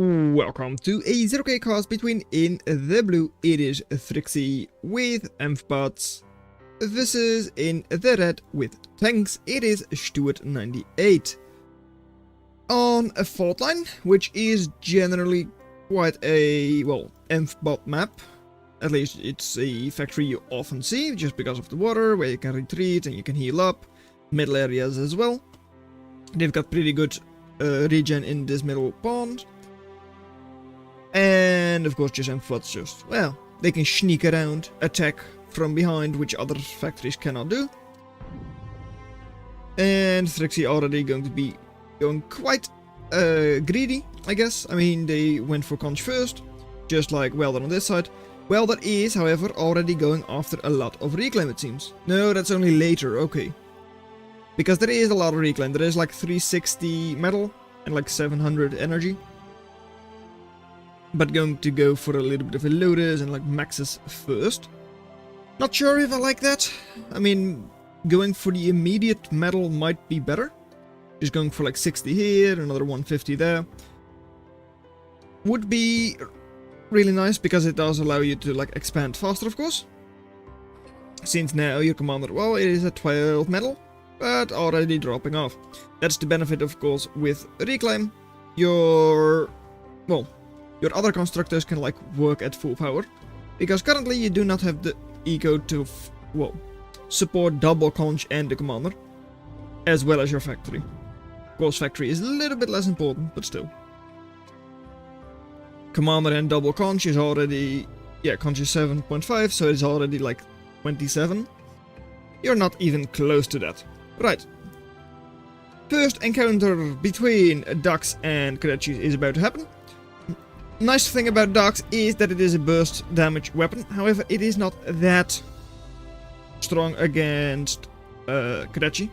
Welcome to a zerok cast between in the blue it is Therxyy with Ampbots versus in the red with tanks it is Stuart 98. On a fault line, which is generally quite a, well, Ampbot map. At least it's a factory you often see, just because of the water, where you can retreat and you can heal up. Middle areas as well. They've got pretty good regen in this middle pond. And of course just Ampbots just, well, they can sneak around, attack from behind, which other factories cannot do. And Therxyy already going to be going quite greedy, I guess. I mean, they went for conch first, just like Welder on this side. Welder is, however, already going after a lot of reclaim, it seems. No, that's only later, okay. Because there is a lot of reclaim. There is like 360 metal and like 700 energy. But going to go for a little bit of a Lotus and like maxes first. Not sure if I like that. I mean, going for the immediate metal might be better. Just going for like 60 here, another 150 there. Would be really nice because it does allow you to like expand faster, of course. Since now your commander, well, it is a 12 metal, but already dropping off. That's the benefit, of course, with reclaim. Your other constructors can like work at full power, because currently you do not have the eco to, support double conch and the commander, as well as your factory. Of course, factory is a little bit less important, but still. Commander and double conch is already, yeah, conch is 7.5, so it's already like 27. You're not even close to that. Right. First encounter between ducks and Kadetchis is about to happen. Nice thing about ducks is that it is a burst damage weapon. However, it is not that strong against Kadetchyi,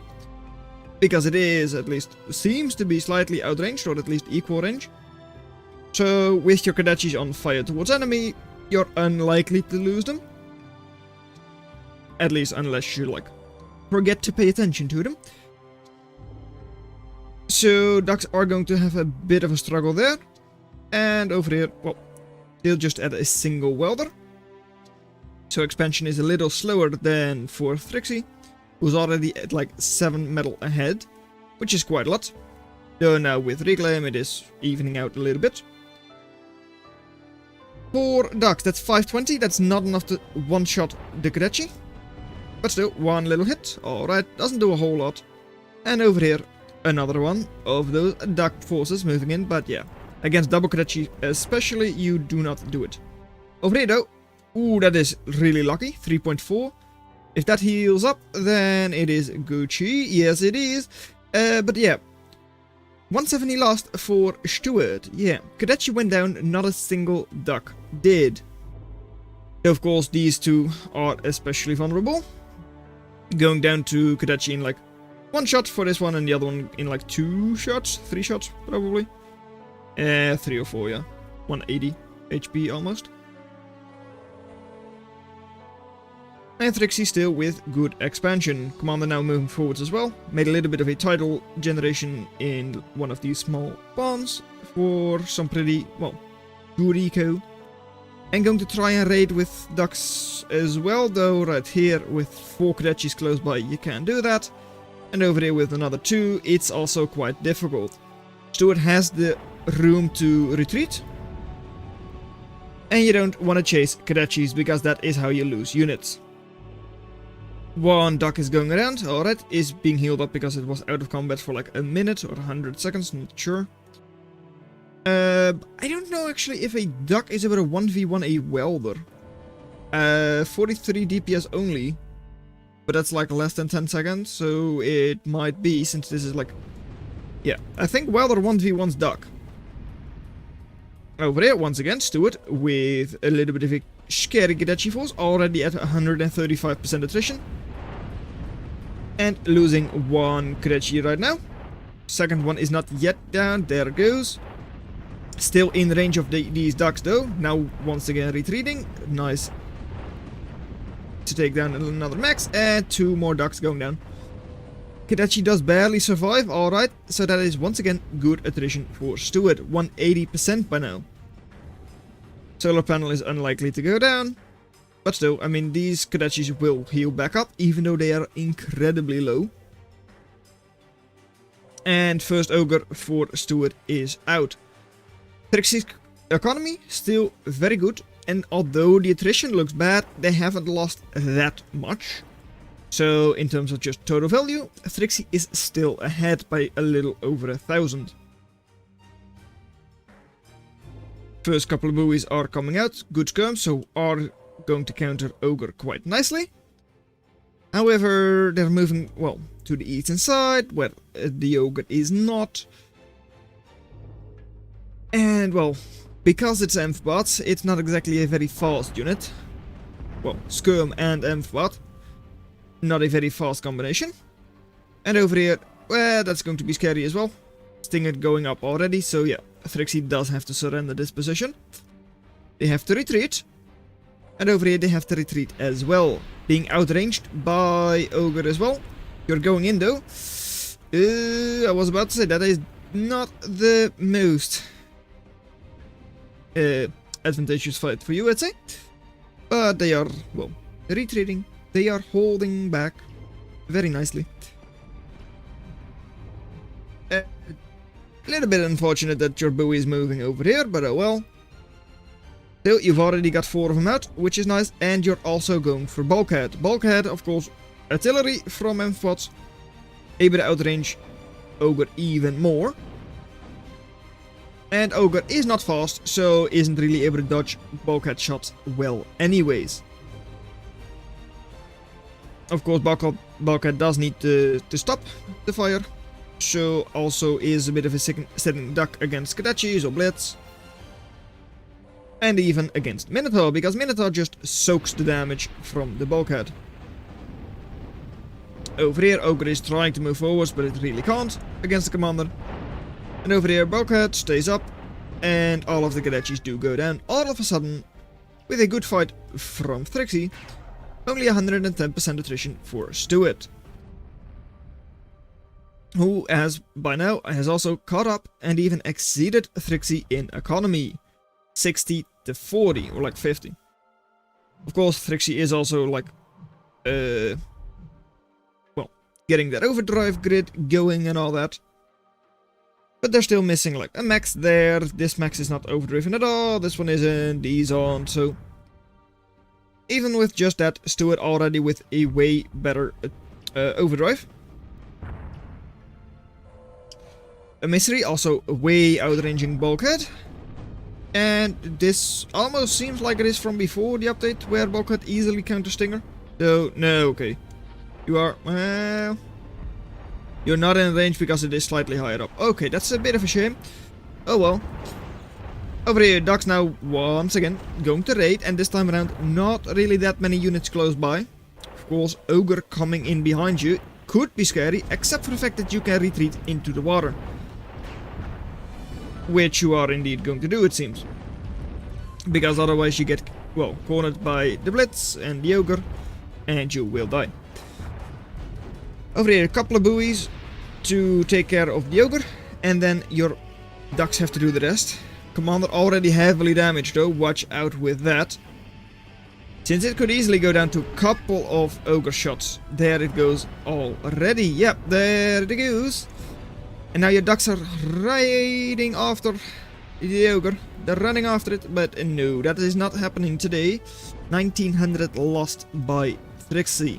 because it is, at least seems to be slightly outranged, or at least equal range. So with your Kadetchis on fire towards enemy, you're unlikely to lose them. At least unless you like forget to pay attention to them. So ducks are going to have a bit of a struggle there. And over here, well, they'll just add a single welder. So expansion is a little slower than for Therxyy, who's already at like 7 metal ahead, which is quite a lot. Though now with reclaim it is evening out a little bit. For ducks, that's 520, that's not enough to one-shot the Kadetchyi. But still, one little hit, alright, doesn't do a whole lot. And over here, another one of those duck forces moving in, but yeah. Against double Kadetchyi especially, you do not do it. Over here though, ooh, that is really lucky, 3.4. If that heals up, then it is Gucci, yes it is. But yeah, 170 lost for Steward, yeah. Kadetchyi went down, not a single duck did. Of course, these two are especially vulnerable. Going down to Kadetchyi in like 1 shot for this one, and the other one in like 2 shots, 3 shots probably. 3 or 4, yeah. 180 HP almost. And Therxyy still with good expansion. Commander now moving forwards as well. Made a little bit of a tidal generation in one of these small ponds for some pretty, well, good eco. And going to try and raid with ducks as well, though right here with 4 Kadetchis close by you can't do that. And over here with another 2, it's also quite difficult. Steward has the room to retreat, and you don't want to chase Kadetchis because that is how you lose units. One duck is going around, alright, is being healed up because it was out of combat for like a minute or 100 seconds, not sure. I don't know actually if a duck is about a 1v1 a welder. 43 DPS only, but that's like less than 10 seconds, so it might be, since this is like, yeah, I think welder 1v1's duck. Over here, once again, Steward with a little bit of a scary Kadetchyi force, already at 135% attrition. And losing 1 Kadetchyi right now. Second one is not yet down, there it goes. Still in range of these ducks though, now once again retreating. Nice to take down another max, and 2 more ducks going down. Kadachi does barely survive, alright, so that is once again good attrition for Steward, 180% by now. Solar panel is unlikely to go down, but still, I mean, these Kadachis will heal back up, even though they are incredibly low. And first Ogre for Steward is out. Therxyy's economy still very good, and although the attrition looks bad, they haven't lost that much. So in terms of just total value, Therxyy is still ahead by a little over 1,000. First couple of buoys are coming out, good skirms, so are going to counter Ogre quite nicely. However, they're moving, well, to the eastern side, where the Ogre is not. And, well, because it's Amphbot, it's not exactly a very fast unit. Well, Skirm and Amphbot. Not a very fast combination. And over here, well, that's going to be scary as well. Stinger going up already, so yeah, Therxyy does have to surrender this position. They have to retreat. And over here they have to retreat as well. Being outranged by Ogre as well. You're going in though. I was about to say that is not the most advantageous fight for you, I'd say. But they are, well, retreating. They are holding back very nicely. A little bit unfortunate that your buoy is moving over here, but oh well. Still, you've already got 4 of them out, which is nice, and you're also going for Bulkhead. Bulkhead, of course, artillery from Amphbots, able to outrange Ogre even more. And Ogre is not fast, so isn't really able to dodge Bulkhead shots well anyways. Of course, Bulkhead does need to stop the fire, so also is a bit of a sitting duck against Kadachis or Blitz. And even against Minotaur, because Minotaur just soaks the damage from the Bulkhead. Over here, Ogre is trying to move forwards, but it really can't against the Commander. And over here, Bulkhead stays up, and all of the Kadachis do go down all of a sudden, with a good fight from Therxyy. Only 110% attrition for Steward, who has, by now, has also caught up and even exceeded Therxyy in economy. 60 to 40, or like 50. Of course, Therxyy is also like, well, getting that overdrive grid going and all that. But they're still missing like a max there. This max is not overdriven at all. This one isn't. These aren't. So even with just that, Steward already with a way better overdrive. Emissary also way outranging Bulkhead. And this almost seems like it is from before the update, where Bulkhead easily counter Stinger. So, no, okay. You are, well, you're not in range because it is slightly higher up. Okay, that's a bit of a shame. Oh well. Over here, Ducks now once again going to raid, and this time around not really that many units close by. Of course, Ogre coming in behind you could be scary, except for the fact that you can retreat into the water. Which you are indeed going to do, it seems. Because otherwise you get, well, cornered by the Blitz and the Ogre, and you will die. Over here, a couple of buoys to take care of the Ogre, and then your Ducks have to do the rest. Commander already heavily damaged though, watch out with that. Since it could easily go down to a couple of Ogre shots. There it goes already. Yep, there it goes. And now your Ducks are riding after the Ogre. They're running after it, but no, that is not happening today. 1900 lost by Therxyy.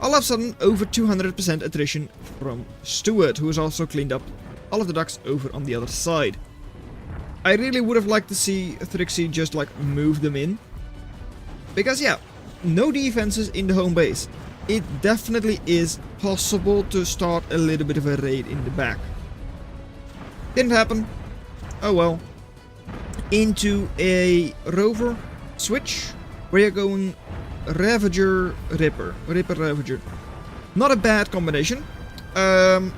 All of a sudden, over 200% attrition from Steward, who has also cleaned up all of the Ducks over on the other side. I really would have liked to see Therxyy just like move them in. Because yeah, no defenses in the home base. It definitely is possible to start a little bit of a raid in the back. Didn't happen. Oh well. Into a rover switch where you're going Ravager Ripper. Ripper Ravager. Not a bad combination. And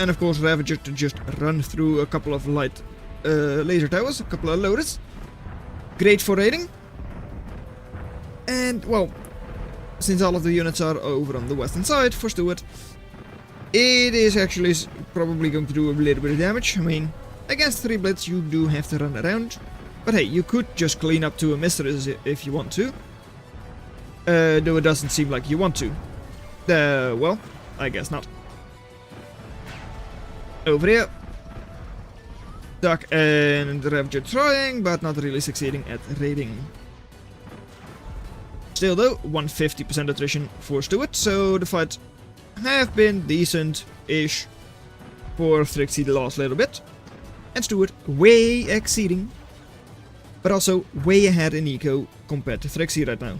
of course Ravager to just run through a couple of light laser towers, a couple of loaders. Great for raiding. And well, since all of the units are over on the western side for Steward, It is actually probably going to do a little bit of damage. I mean, against 3 blitz you do have to run around. But hey, you could just clean up 2 emitters if you want to. Though it doesn't seem like you want to. Well, I guess not. Over here. Duck and Ravager trying, but not really succeeding at raiding. Still though, 150% attrition for Steward, so the fight have been decent-ish for Therxyy the last little bit. And Steward way exceeding, but also way ahead in eco compared to Therxyy right now.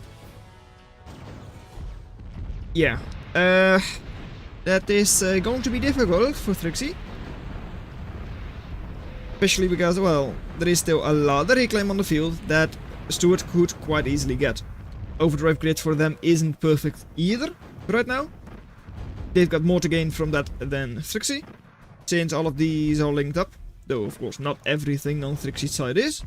Yeah, that is going to be difficult for Therxyy. Especially because, well, there is still a lot of reclaim on the field that Steward could quite easily get. Overdrive grid for them isn't perfect either right now. They've got more to gain from that than Therxyy, since all of these are linked up. Though, of course, not everything on Therxy's side is.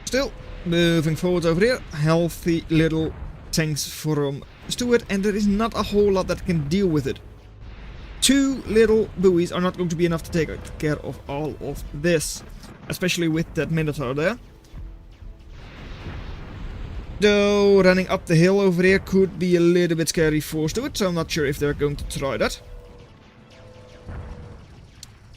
Still, moving forward over here, healthy little tanks from Steward, and there is not a whole lot that can deal with it. 2 little buoys are not going to be enough to take care of all of this, especially with that Minotaur there. Though running up the hill over here could be a little bit scary for Steward, so I'm not sure if they're going to try that.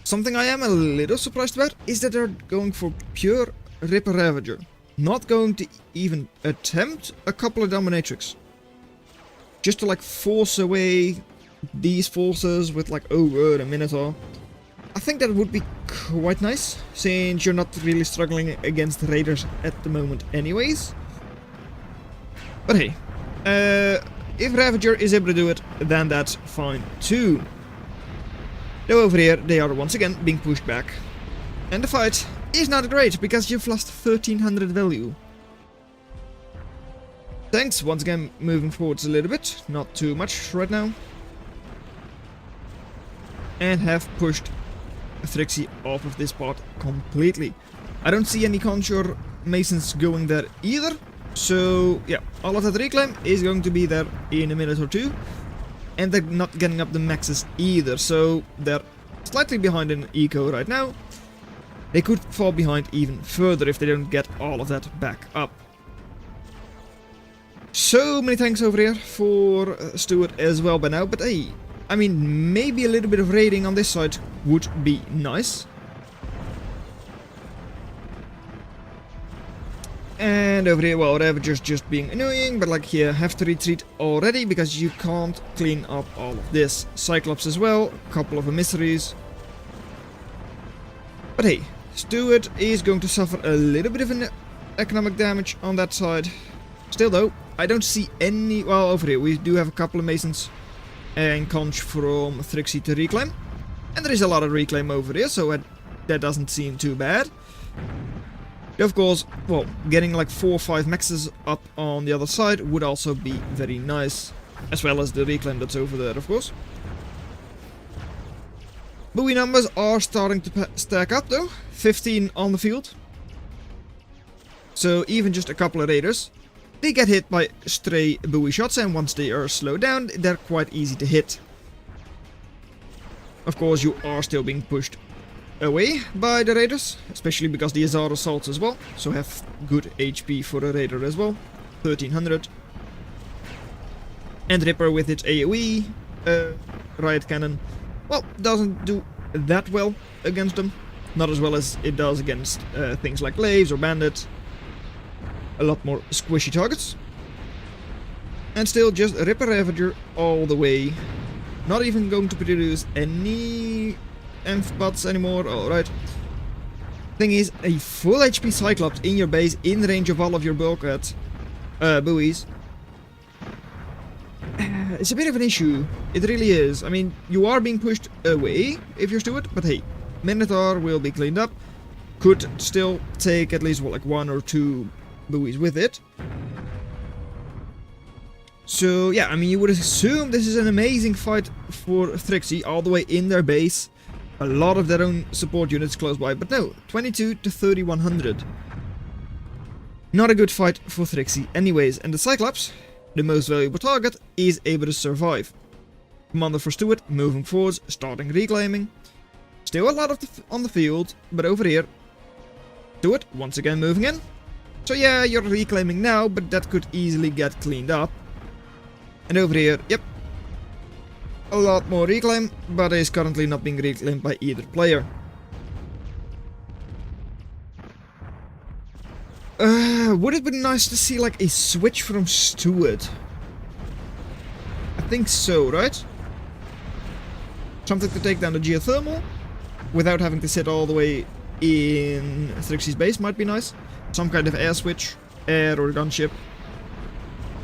Something I am a little surprised about is that they're going for pure Ripper Ravager, not going to even attempt a couple of Dominatrix. Just to like force away these forces with like Ogre and Minotaur. I think that would be quite nice, since you're not really struggling against raiders at the moment anyways. But hey, if Ravager is able to do it, then that's fine too. Though over here they are once again being pushed back. And the fight is not great, because you've lost 1300 value. Tanks once again moving forwards a little bit, not too much right now. And have pushed Therxyy off of this part completely. I don't see any Conjure Masons going there either. So yeah, all of that reclaim is going to be there in a minute or two. And they're not getting up the maxes either, so they're slightly behind in eco right now. They could fall behind even further if they don't get all of that back up. So many tanks over here for Steward as well by now, but hey, I mean, maybe a little bit of raiding on this side would be nice. And over here, well, Ravager's just being annoying, but like here, have to retreat already because you can't clean up all of this. Cyclops as well, a couple of emissaries. But hey, Steward is going to suffer a little bit of an economic damage on that side. Still though, I don't see any... Well, over here we do have a couple of Masons and conch from Therxyy to reclaim. And there is a lot of reclaim over here, so that doesn't seem too bad. Of course, well, getting like 4 or 5 maxes up on the other side would also be very nice. As well as the reclaim that's over there, of course. Buoy numbers are starting to stack up though. 15 on the field. So even just a couple of raiders. They get hit by stray buoy shots, and once they are slowed down, they're quite easy to hit. Of course, you are still being pushed away by the raiders, especially because the Azar assaults as well, so have good HP for a raider as well, 1300. And Ripper with its AoE, riot cannon, well, doesn't do that well against them, not as well as it does against things like Glaives or Bandits. A lot more squishy targets. And still just Ripper Ravager all the way. Not even going to produce any bots anymore. Alright. Thing is, a full HP Cyclops in your base, in range of all of your bulkhead buoys. It's a bit of an issue. It really is. I mean, you are being pushed away if you're Steward, but hey, Minotaur will be cleaned up. Could still take at least, well, like 1 or 2 buoys with it. So yeah, I mean, you would assume this is an amazing fight for Therxyy all the way in their base. A lot of their own support units close by, but no, 22 to 3100. Not a good fight for Therxyy anyways, and the Cyclops the most valuable target, is able to survive. Commander for Steward moving forwards, starting reclaiming. Still a lot on the field, but over here, Steward once again moving in. So yeah, you're reclaiming now, but that could easily get cleaned up. And over here, yep, a lot more reclaim, but is currently not being reclaimed by either player. Would it be nice to see like a switch from Steward? I think so, right? Something to take down the geothermal without having to sit all the way in Therxyy's base might be nice. Some kind of air switch, air or gunship.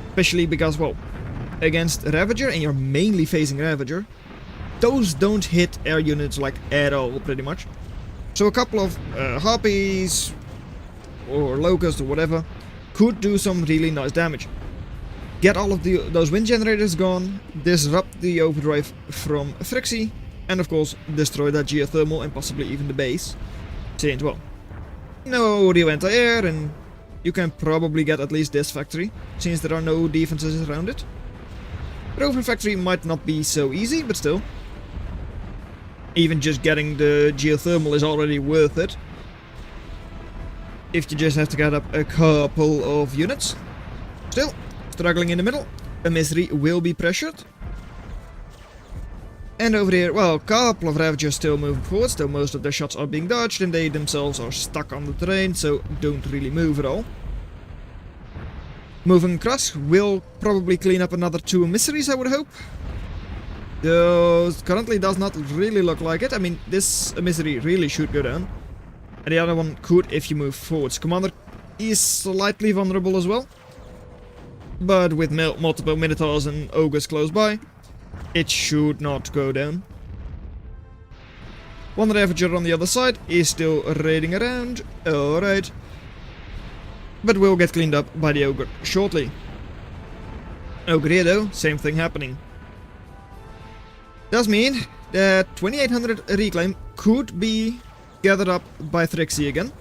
Especially because, well, against Ravager, and you're mainly facing Ravager, those don't hit air units like at all, pretty much. So a couple of Harpies or Locusts or whatever could do some really nice damage. Get all of those wind generators gone, disrupt the overdrive from Therxyy, and of course destroy that geothermal and possibly even the base. Saying, well, no real anti-air, and you can probably get at least this factory, since there are no defenses around it. Rover factory might not be so easy, but still. Even just getting the geothermal is already worth it. If you just have to get up a couple of units. Still, struggling in the middle. A misery will be pressured. And over here, well, a couple of Ravagers still moving forward, still most of their shots are being dodged, and they themselves are stuck on the terrain, so don't really move at all. Moving across will probably clean up another 2 miseries, I would hope. Though currently does not really look like it. I mean, this misery really should go down. And the other one could if you move forwards. Commander is slightly vulnerable as well. But with multiple Minotaurs and Ogres close by, it should not go down. One Ravager on the other side is still raiding around. Alright. But will get cleaned up by the Ogre shortly. Ogre here though, same thing happening. Does mean that 2800 reclaim could be gathered up by Therxyy again.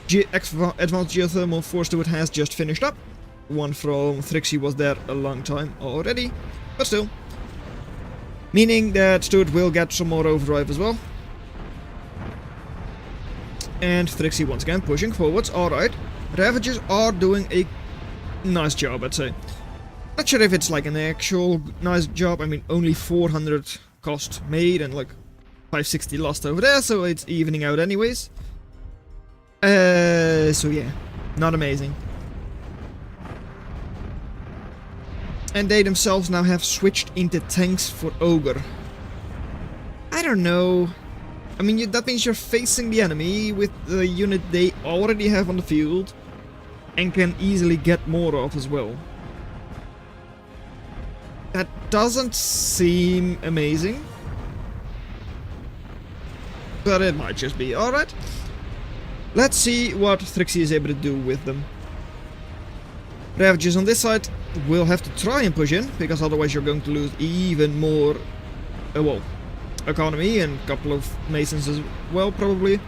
Advanced Geothermal for Steward has just finished up. One from Therxyy was there a long time already, but still. Meaning that Steward will get some more overdrive as well. And Therxyy once again pushing forwards. Alright, Ravagers are doing a nice job, I'd say. Not sure if it's like an actual nice job. I mean, only 400 cost made and like 560 lost over there, so it's evening out anyways. So yeah, not amazing. And they themselves now have switched into tanks for Ogre. I don't know. I mean, that means you're facing the enemy with the unit they already have on the field and can easily get more of as well. That doesn't seem amazing. But it might just be. Alright. Let's see what Therxyy is able to do with them. Ravagers on this side will have to try and push in, because otherwise you're going to lose even more, well, economy and a couple of Masons as well, probably.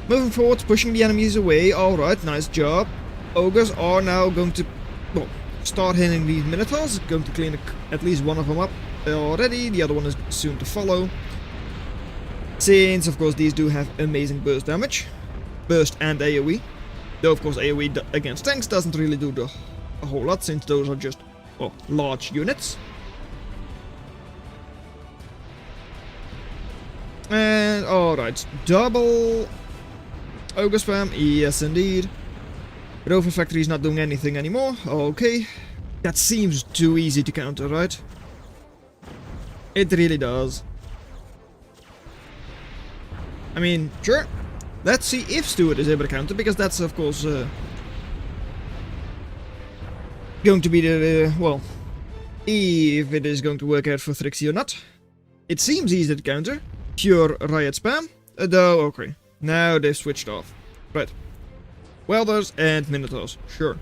Moving forward, pushing the enemies away. Alright, nice job. Ogres are now going to, well, start hitting these Minotaurs. Going to clean at least one of them up already. The other one is soon to follow. Since, of course, these do have amazing burst damage. Burst and AoE. Though, of course, AoE against tanks doesn't really do a whole lot, since those are just, well, large units. And, alright, double Ogre spam, yes indeed. Rover Factory is not doing anything anymore, okay. That seems too easy to counter, right? It really does. I mean, sure. Let's see if Steward is able to counter, because that's, of course, going to be the, well, if it is going to work out for Therxyy or not. It seems easy to counter. Pure riot spam. Though, okay. Now they've switched off. Right. Welders and Minotaurs. Sure.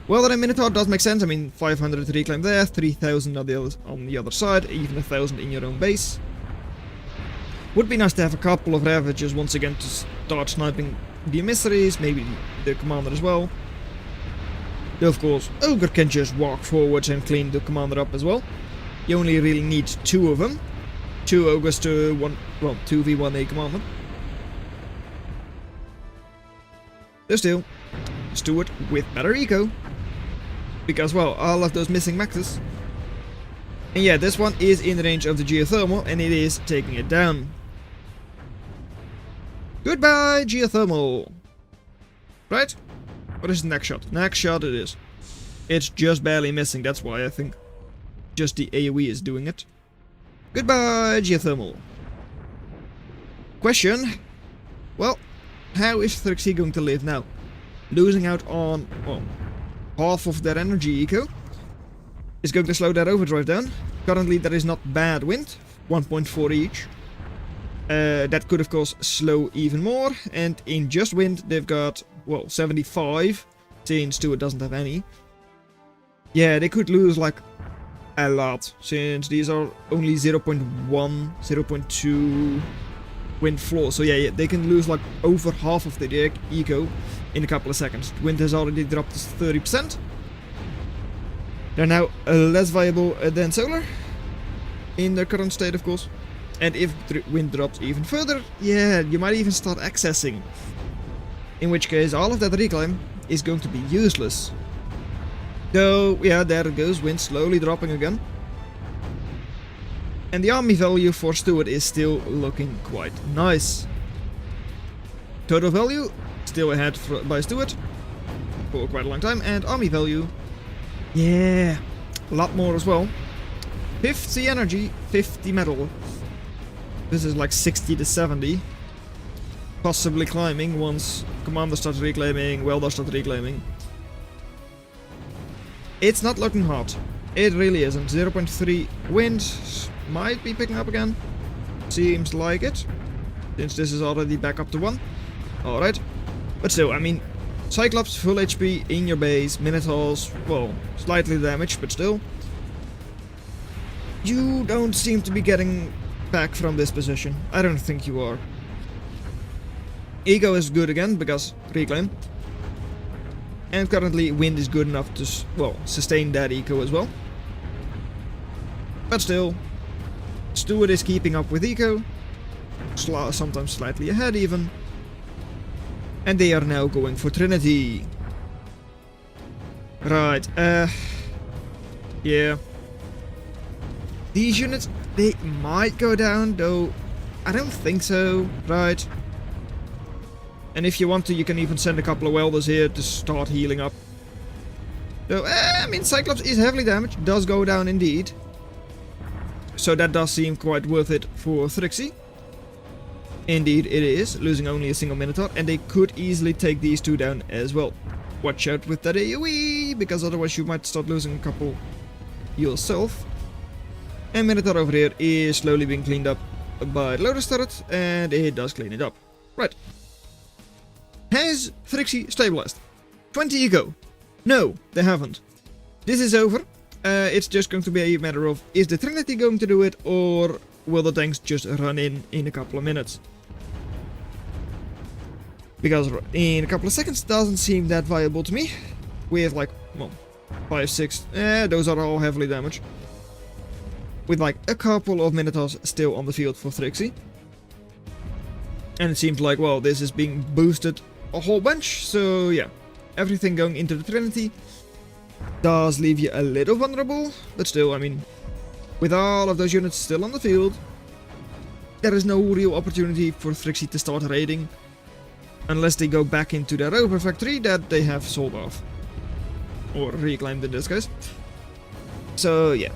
Welder and Minotaur does make sense. I mean, 500 reclaim there, 3000 on the other side, even 1000 in your own base. Would be nice to have a couple of Ravagers once again to start sniping the emissaries, maybe the commander as well. Though of course, Ogre can just walk forwards and clean the commander up as well. You only really need 2 of them. 2 Ogres to 2v1 a commander. Though still, Steward with better eco. Because, well, all of those missing maxes. And yeah, this one is in the range of the geothermal, and it is taking it down. Goodbye, geothermal! Right? What is the next shot? Next shot it is. It's just barely missing, that's why I think just the AoE is doing it. Goodbye, geothermal. Question. Well, how is Therxyy going to live now? Losing out on, well, half of their energy eco is going to slow that overdrive down. Currently there is not bad wind, 1.4 each. That could of course slow even more, and in just wind they've got, well, 75, since Steward doesn't have any. Yeah, they could lose like a lot, since these are only 0.1, 0.2 wind floor. So yeah, they can lose like over half of the eco in a couple of seconds. Wind has already dropped to 30%. They're now less viable than solar, in their current state of course. And if wind drops even further, yeah, you might even start accessing. In which case all of that reclaim is going to be useless. Though, yeah, there it goes, wind slowly dropping again. And the army value for Steward is still looking quite nice. Total value, still ahead by Steward for quite a long time. And army value, yeah, a lot more as well. 50 energy, 50 metal. This is like 60 to 70. Possibly climbing once Commander starts reclaiming, Welder starts reclaiming. It's not looking hot. It really isn't. 0.3 wind might be picking up again. Seems like it. Since this is already back up to 1. Alright. But still, I mean, Cyclops full HP in your base. Minotaurs, well, slightly damaged, but still. You don't seem to be getting back from this position. I don't think you are. Ego is good again, because reclaim. And currently wind is good enough to, well, sustain that eco as well. But still, Steward is keeping up with eco. Sometimes slightly ahead even. And they are now going for Trinity. Right, yeah. These units, they might go down, though I don't think so, right? And if you want to, you can even send a couple of welders here to start healing up. So, I mean, Cyclops is heavily damaged, does go down indeed. So that does seem quite worth it for Therxyy. Indeed, it is, losing only a single Minotaur, and they could easily take these 2 down as well. Watch out with that AoE, because otherwise you might start losing a couple yourself. And Minotaur over here is slowly being cleaned up by the Lotus turret, and it does clean it up. Right. Has Therxyy stabilized? 20 eco. No, they haven't. This is over. It's just going to be a matter of, is the Trinity going to do it, or will the tanks just run in a couple of minutes? Because in a couple of seconds doesn't seem that viable to me. We have like, well, 5, 6, those are all heavily damaged. With like a couple of Minotaurs still on the field for Therxyy. And it seems like, well, this is being boosted a whole bunch, so yeah. Everything going into the Trinity does leave you a little vulnerable, but still, I mean, with all of those units still on the field, there is no real opportunity for Therxyy to start raiding, unless they go back into their Rover factory that they have sold off. Or reclaimed in this case. So yeah.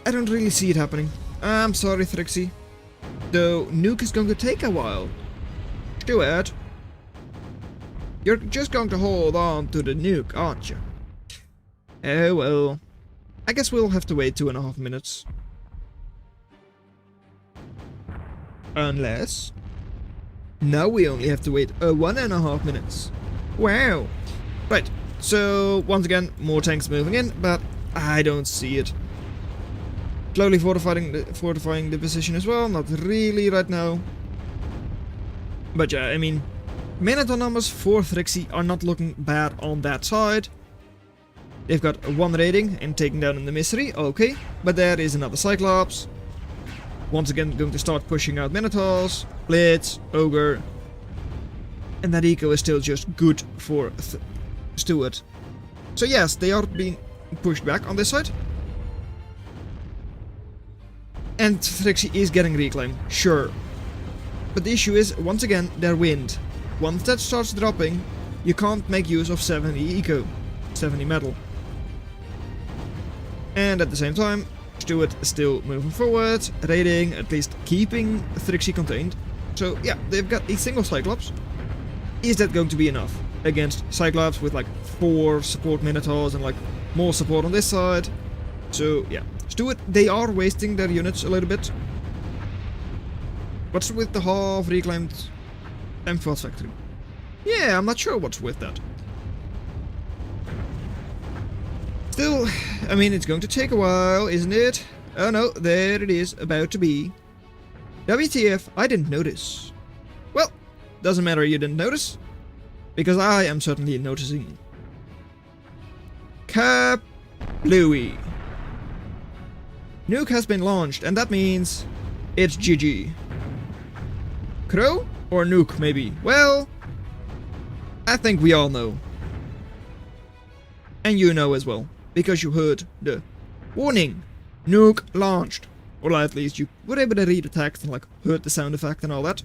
I don't really see it happening. I'm sorry, Therxyy. Though nuke is going to take a while. Stuart, you're just going to hold on to the nuke, aren't you? Oh well. I guess we'll have to wait 2.5 minutes. Unless... now we only have to wait 1.5 minutes. Wow. Right, so once again, more tanks moving in, but I don't see it. Slowly fortifying the position as well, not really right now. But yeah, I mean, Minotaur numbers for Therxyy are not looking bad on that side. They've got 1 raiding and taking down in the misery, okay. But there is another Cyclops. Once again going to start pushing out Minotaurs, Blitz, Ogre. And that eco is still just good for Steward. So yes, they are being pushed back on this side. And Therxyy is getting reclaim, sure. But the issue is, once again, their wind. Once that starts dropping, you can't make use of 70 eco, 70 metal. And at the same time, Steward is still moving forward, raiding, at least keeping Therxyy contained. So yeah, they've got a single Cyclops. Is that going to be enough against Cyclops with like 4 support Minotaurs and like more support on this side? So yeah, Steward, they are wasting their units a little bit. What's with the half reclaimed M4 factory? Yeah, I'm not sure what's with that. Still, I mean, it's going to take a while, isn't it? Oh no, there it is, about to be. WTF, I didn't notice. Well, doesn't matter you didn't notice, because I am certainly noticing. Kaplooey. Nuke has been launched, and that means it's GG. Crow? Or nuke, maybe? Well, I think we all know. And you know as well, because you heard the warning. Nuke launched. Or at least you were able to read the text and like heard the sound effect and all that.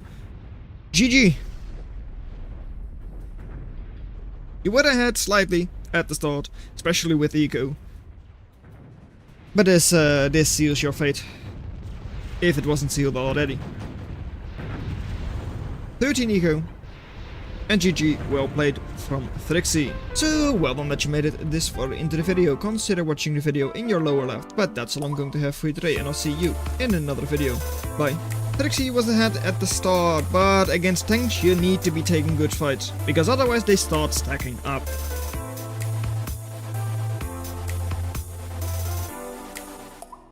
GG. You were ahead slightly at the start, especially with eco. But this seals your fate. If it wasn't sealed already. 13 eco. And GG, well played from Therxyy. So, well done that you made it this far into the video. Consider watching the video in your lower left. But that's all I'm going to have for you today, and I'll see you in another video. Bye. Therxyy was ahead at the start, but against tanks you need to be taking good fights, because otherwise they start stacking up.